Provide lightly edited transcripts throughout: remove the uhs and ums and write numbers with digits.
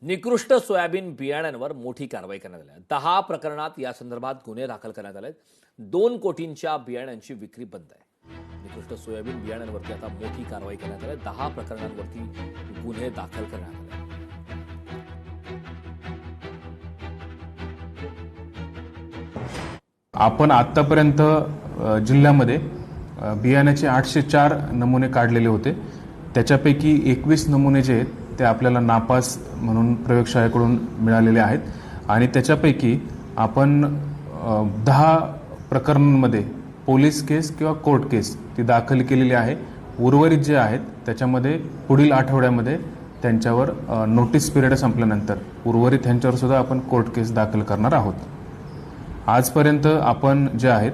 निकृष्ट सोयाबीन बियाण्यांवर मोठी कारवाई करण्यात आली आहे. 10 प्रकरणात या संदर्भात गुन्हे दाखल करण्यात आले. 2 कोटींच्या बियाण्यांची विक्री बंद आहे. निकृष्ट सोयाबीन बियाण्यांवरती आता मोठी कारवाई करण्यात आली. 10 प्रकरणांवरती गुन्हे दाखल करण्यात आले. आपण आतापर्यंत जिल्ह्यामध्ये बियाण्याचे 804 नमुने काढलेले होते. त्याच्यापैकी 21 नमुने जे आहेत ते आपल्याला नापास म्हणून प्रयोगशाळेकडून मिळालेले आहेत आणि त्याच्यापैकी आपण 10 प्रकरणांमध्ये पोलीस केस किंवा कोर्ट केस ती दाखल केलेली आहे. उर्वरित जे आहेत त्याच्यामध्ये पुढील आठवड्यामध्ये त्यांच्यावर नोटीस पिरियड संपल्यानंतर उर्वरित त्यांच्यावर सुद्धा आपण कोर्ट केस दाखल करणार आहोत. आजपर्यंत आपण जे आहेत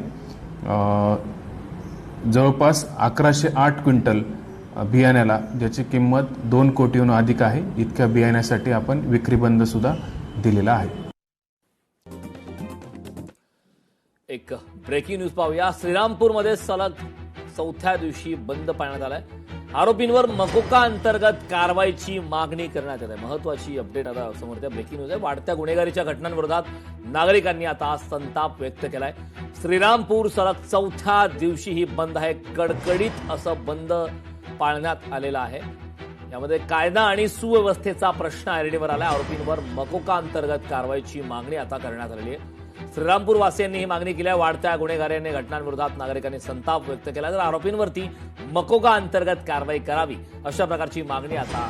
जवळपास 1108 क्विंटल बियाण्याला ज्याची किंमत 2 कोटीहून अधिक आहे इतक्या बियाण्यासाठी आपण विक्री बंद सुद्धा दिलेला आहे. एक ब्रेकिंग न्यूज पाहूया. श्रीरामपूरमध्ये सलग 4थ्या दिवशी बंद पाळण्यात आलाय. आरोपींवर मकोका अंतर्गत कारवाईची मागणी करण्यात येत आहे. महत्वाची अपडेट आता समोर त्या ब्रेकिंग न्यूज आहे. वाढत्या गुन्हेगारीच्या घटनांविरोधात नागरिकांनी आता संताप व्यक्त केलाय. श्रीरामपूर सलग 4थ्या दिवशीही बंद आहे. कडकडीत असं बंद पाळण्यात आलेला आहे. यामध्ये कायदा आणि सुव्यवस्थेचा प्रश्न ऐरणीवर आलाय. आरोपींवर मकोका अंतर्गत कारवाईची मागणी आता करण्यात आलेली आहे. श्रीरामपूर वासियांनी ही मागणी केली आहे. वाढत्या गुन्हेगारी घटनांविरोधात नागरिकांनी संताप व्यक्त केला. तर आरोपींवरती मकोका अंतर्गत कारवाई करावी अशा प्रकारची मागणी आता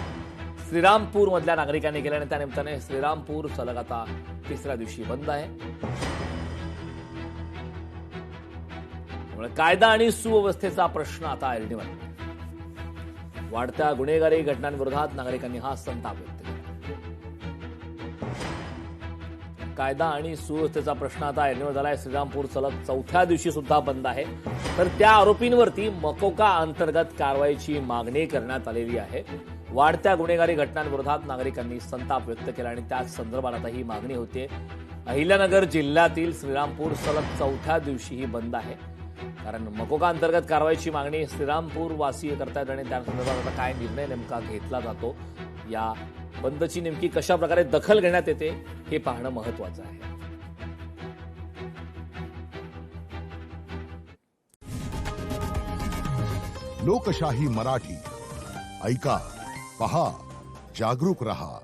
श्रीरामपूर मधल्या नागरिकांनी केली आणि त्यानिमित्ताने श्रीरामपूर सलग आता 3ऱ्या दिवशी बंद आहे. त्यामुळे कायदा आणि सुव्यवस्थेचा प्रश्न आता ऐरणीवर आला. वाढत्या गुन्हेगारी घटनांविरोधात नागरिकांनी हा संताप व्यक्त केला. कायदा आणि सुव्यवस्थेचा प्रश्न आता ऐरणीवर झालाय. श्रीरामपूर सलग 4थ्या दिवशी सुद्धा बंद आहे. तर त्या आरोपींवरती मकोका अंतर्गत कारवाईची मागणी करण्यात आलेली आहे. वाढत्या गुन्हेगारी घटनांविरोधात नागरिकांनी संताप व्यक्त केला आणि त्याच संदर्भात आता ही मागणी होते. अहिल्यानगर जिल्ह्यातील श्रीरामपूर सलग 4थ्या दिवशीही बंद आहे. कारण मकोका अंतर्गत कारवाईची मागणी श्रीरामपूर वासी करतायत आणि त्या संदर्भात आता काय निर्णय नेमका घेतला जातो, या बंदची नेमकी कशा प्रकारे दखल घेण्यात येते हे पाहणं महत्वाचं आहे. लोकशाही मराठी ऐका, पहा, जागरूक रहा.